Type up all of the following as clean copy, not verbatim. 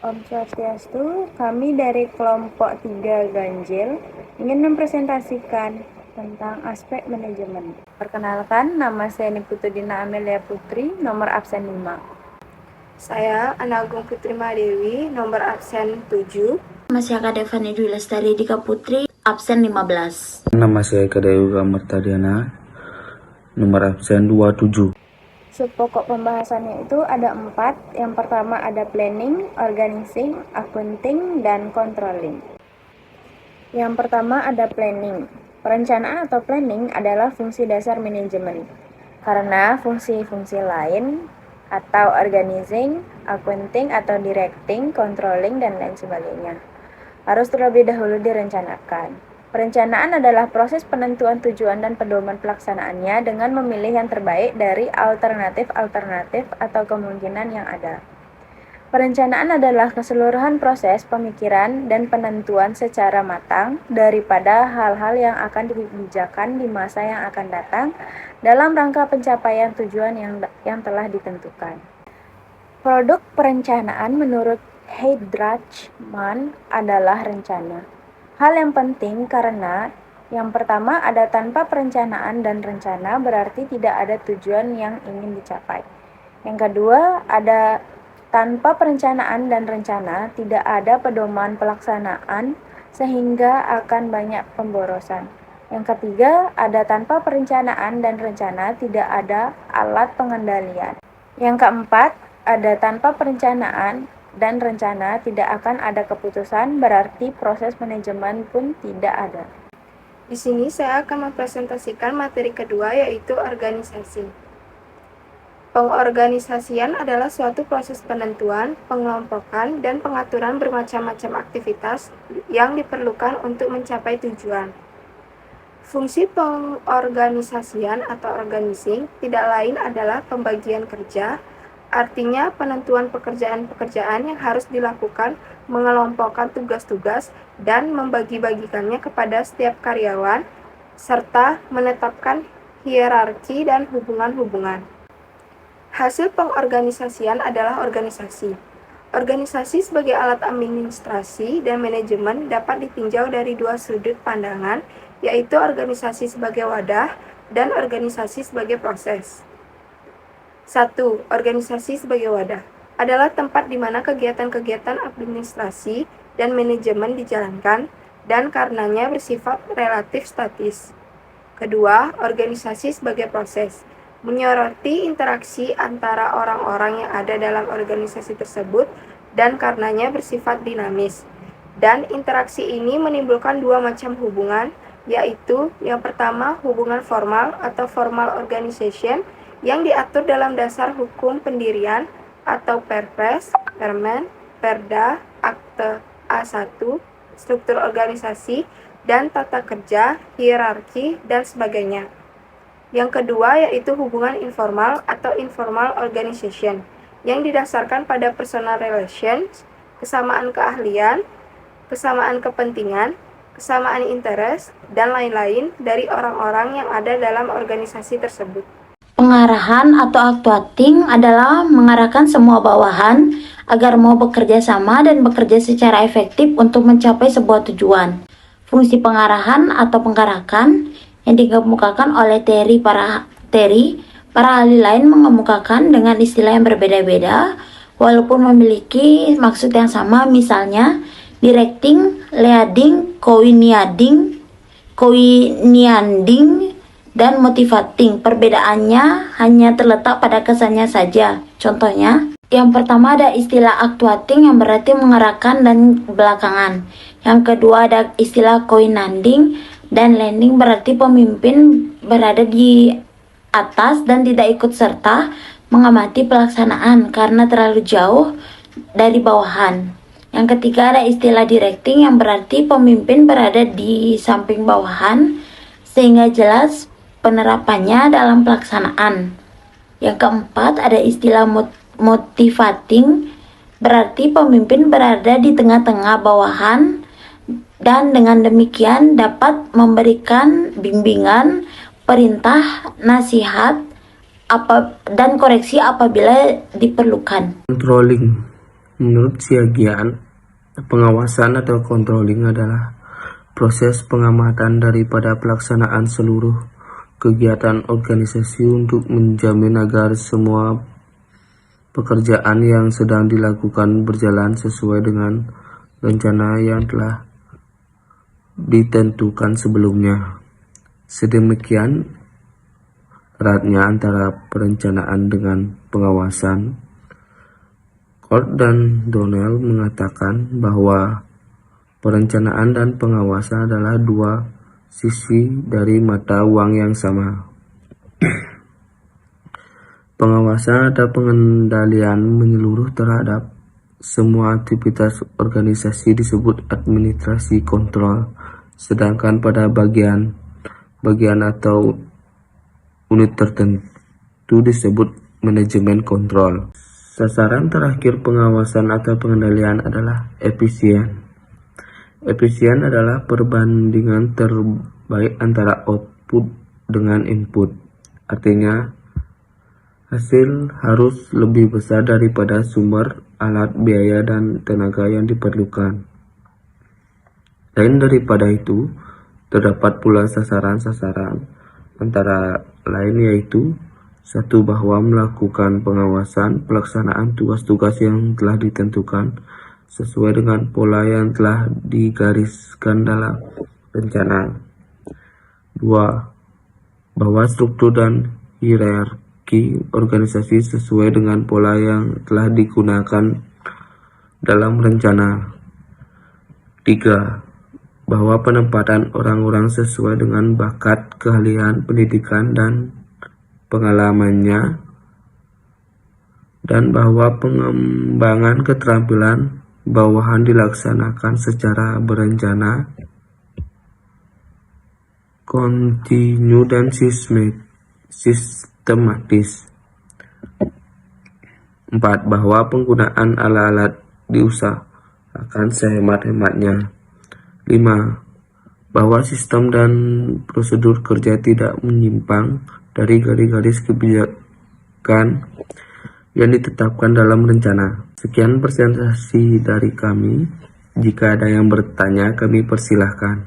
Om Swastiastu, kami dari kelompok 3 Ganjil ingin mempresentasikan tentang aspek manajemen. Perkenalkan, nama saya Niputudina Amelia Putri, nomor absen 5. Saya Ana Agung Putri Madewi, nomor absen 7. Nama saya Kak Devani Dwi Lestari Dika Putri, absen 15. Nama saya Kadewa Martadiana, nomor absen 27. Subpokok pembahasannya itu ada 4. Yang pertama ada planning, organizing, accounting, dan controlling. Yang pertama ada planning. Perencanaan atau planning adalah fungsi dasar manajemen. Karena fungsi-fungsi lain atau organizing, accounting atau directing, controlling, dan lain sebagainya harus terlebih dahulu direncanakan. Perencanaan adalah proses penentuan tujuan dan pedoman pelaksanaannya dengan memilih yang terbaik dari alternatif-alternatif atau kemungkinan yang ada. Perencanaan adalah keseluruhan proses pemikiran dan penentuan secara matang daripada hal-hal yang akan dibijakan di masa yang akan datang dalam rangka pencapaian tujuan yang telah ditentukan. Produk perencanaan menurut Heidrachman adalah rencana. Hal yang penting karena yang pertama ada tanpa perencanaan dan rencana berarti tidak ada tujuan yang ingin dicapai. Yang kedua ada tanpa perencanaan dan rencana tidak ada pedoman pelaksanaan sehingga akan banyak pemborosan. Yang ketiga ada tanpa perencanaan dan rencana tidak ada alat pengendalian. Yang keempat ada tanpa perencanaan dan rencana tidak akan ada keputusan, berarti proses manajemen pun tidak ada. Di sini saya akan mempresentasikan materi kedua, yaitu organisasi. Pengorganisasian adalah suatu proses penentuan, pengelompokan, dan pengaturan bermacam-macam aktivitas yang diperlukan untuk mencapai tujuan. Fungsi pengorganisasian atau organizing tidak lain adalah pembagian kerja, artinya penentuan pekerjaan-pekerjaan yang harus dilakukan, mengelompokkan tugas-tugas, dan membagi-bagikannya kepada setiap karyawan, serta menetapkan hierarki dan hubungan-hubungan. Hasil pengorganisasian adalah organisasi. Organisasi sebagai alat administrasi dan manajemen dapat ditinjau dari dua sudut pandangan, yaitu organisasi sebagai wadah dan organisasi sebagai proses. 1. Organisasi sebagai wadah adalah tempat di mana kegiatan-kegiatan administrasi dan manajemen dijalankan dan karenanya bersifat relatif statis. Kedua, organisasi sebagai proses menyoroti interaksi antara orang-orang yang ada dalam organisasi tersebut dan karenanya bersifat dinamis. Dan interaksi ini menimbulkan dua macam hubungan, yaitu yang pertama hubungan formal atau formal organization yang diatur dalam dasar hukum pendirian atau Perpres, Permen, Perda, Akte A1, struktur organisasi, dan tata kerja, hierarki, dan sebagainya. Yang kedua yaitu hubungan informal atau informal organization yang didasarkan pada personal relations, kesamaan keahlian, kesamaan kepentingan, kesamaan interest, dan lain-lain dari orang-orang yang ada dalam organisasi tersebut. Pengarahan atau actuating adalah mengarahkan semua bawahan agar mau bekerja sama dan bekerja secara efektif untuk mencapai sebuah tujuan. Fungsi pengarahan atau penggarakan yang dikemukakan oleh para ahli lain mengemukakan dengan istilah yang berbeda-beda walaupun memiliki maksud yang sama, misalnya directing, leading, coordinating, dan motivating. Perbedaannya hanya terletak pada kesannya saja. Contohnya, yang pertama ada istilah actuating yang berarti mengarahkan dan belakangan. Yang kedua ada istilah coordinating dan leading berarti pemimpin berada di atas dan tidak ikut serta mengamati pelaksanaan karena terlalu jauh dari bawahan. Yang ketiga ada istilah directing yang berarti pemimpin berada di samping bawahan sehingga jelas penerapannya dalam pelaksanaan. Yang keempat ada istilah motivating, berarti pemimpin berada di tengah-tengah bawahan dan dengan demikian dapat memberikan bimbingan, perintah, nasihat, dan koreksi apabila diperlukan. Controlling Menurut Siagian, pengawasan atau controlling adalah proses pengamatan daripada pelaksanaan seluruh kegiatan organisasi untuk menjamin agar semua pekerjaan yang sedang dilakukan berjalan sesuai dengan rencana yang telah ditentukan sebelumnya. Sedemikian eratnya antara perencanaan dengan pengawasan. Cord dan Donnell mengatakan bahwa perencanaan dan pengawasan adalah dua sisi dari mata uang yang sama. Pengawasan atau pengendalian menyeluruh terhadap semua aktivitas organisasi disebut administrasi kontrol, sedangkan pada bagian atau unit tertentu disebut manajemen kontrol. Sasaran terakhir pengawasan atau pengendalian adalah efisien. Efisien adalah perbandingan terbaik antara output dengan input. Artinya, hasil harus lebih besar daripada sumber, alat, biaya, dan tenaga yang diperlukan. Lain daripada itu, terdapat pula sasaran-sasaran, antara lain yaitu: 1. Bahwa melakukan pengawasan pelaksanaan tugas-tugas yang telah ditentukan sesuai dengan pola yang telah digariskan dalam rencana. 2. Bahwa struktur dan hierarki organisasi sesuai dengan pola yang telah digunakan dalam rencana. 3. Bahwa penempatan orang-orang sesuai dengan bakat, keahlian, pendidikan, dan pengalamannya, dan bahwa pengembangan keterampilan bawahan dilaksanakan secara berencana, kontinu, dan sistematis. 4. Bahwa penggunaan alat-alat diusahakan sehemat-hematnya. 5. Bahwa sistem dan prosedur kerja tidak menyimpang dari garis-garis kebijakan yang ditetapkan dalam rencana. Sekian presentasi dari kami. Jika ada yang bertanya, kami persilahkan.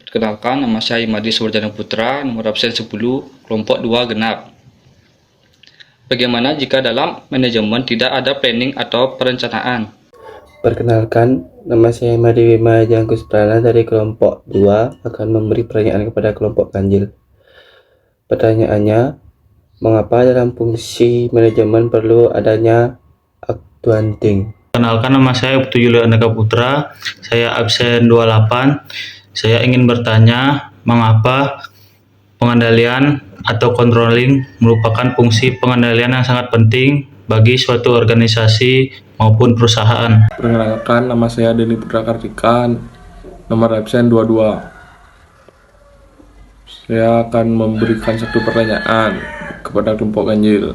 Perkenalkan, nama saya Imadi Suwarjana Putra, nomor absen 10, kelompok 2 genap. Bagaimana jika dalam manajemen tidak ada planning atau perencanaan? Perkenalkan, nama saya Imadi Wima Jangkus Prana dari kelompok 2 akan memberi pertanyaan kepada kelompok ganjil. Pertanyaannya, mengapa dalam fungsi manajemen perlu adanya accounting? Perkenalkan, nama saya Putu Yulio Andaka Putra, saya absen 28. Saya ingin bertanya, mengapa pengendalian atau controlling merupakan fungsi pengendalian yang sangat penting bagi suatu organisasi maupun perusahaan. Perkenalkan, nama saya Deni Putra Kartika, nomor absen 22. Saya akan memberikan satu pertanyaan kepada kelompok ganjil.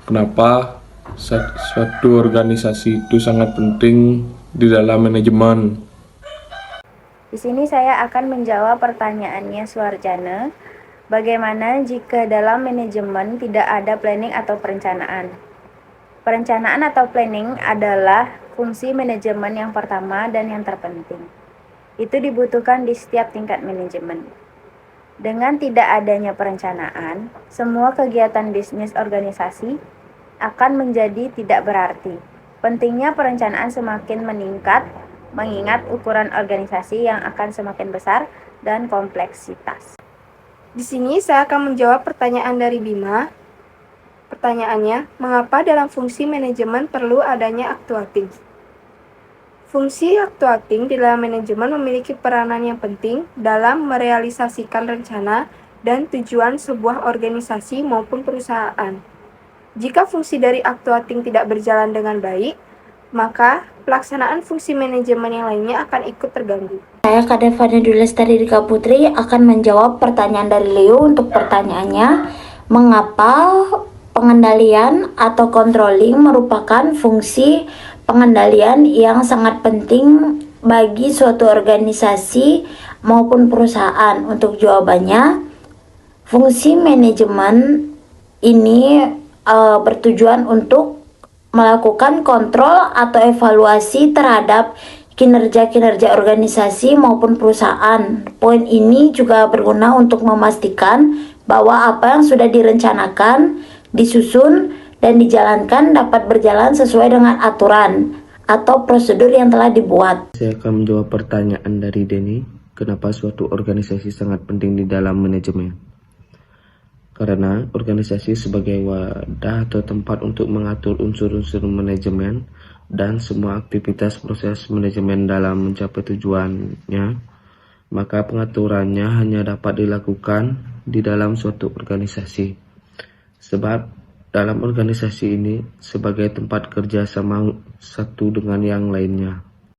Kenapa suatu organisasi itu sangat penting di dalam manajemen? Di sini saya akan menjawab pertanyaannya Suwarjana. Bagaimana jika dalam manajemen tidak ada planning atau perencanaan? Perencanaan atau planning adalah fungsi manajemen yang pertama dan yang terpenting. Itu dibutuhkan di setiap tingkat manajemen. Dengan tidak adanya perencanaan, semua kegiatan bisnis organisasi akan menjadi tidak berarti. Pentingnya perencanaan semakin meningkat, mengingat ukuran organisasi yang akan semakin besar dan kompleksitas. Di sini saya akan menjawab pertanyaan dari Bima. Pertanyaannya, mengapa dalam fungsi manajemen perlu adanya accounting? Fungsi accounting di dalam manajemen memiliki peranan yang penting dalam merealisasikan rencana dan tujuan sebuah organisasi maupun perusahaan. Jika fungsi dari accounting tidak berjalan dengan baik, maka pelaksanaan fungsi manajemen yang lainnya akan ikut terganggu. Saya Kadevana Dulestari Dika Putri akan menjawab pertanyaan dari Leo. Untuk pertanyaannya, mengapa pengendalian atau controlling merupakan fungsi pengendalian yang sangat penting bagi suatu organisasi maupun perusahaan? Untuk jawabannya, fungsi manajemen ini bertujuan untuk melakukan kontrol atau evaluasi terhadap kinerja-kinerja organisasi maupun perusahaan. Poin ini juga berguna untuk memastikan bahwa apa yang sudah direncanakan, disusun, dan dijalankan dapat berjalan sesuai dengan aturan atau prosedur yang telah dibuat. Saya akan menjawab pertanyaan dari Denny, kenapa suatu organisasi sangat penting di dalam manajemen? Karena organisasi sebagai wadah atau tempat untuk mengatur unsur-unsur manajemen dan semua aktivitas proses manajemen dalam mencapai tujuannya, maka pengaturannya hanya dapat dilakukan di dalam suatu organisasi. Sebab dalam organisasi ini sebagai tempat kerja sama satu dengan yang lainnya.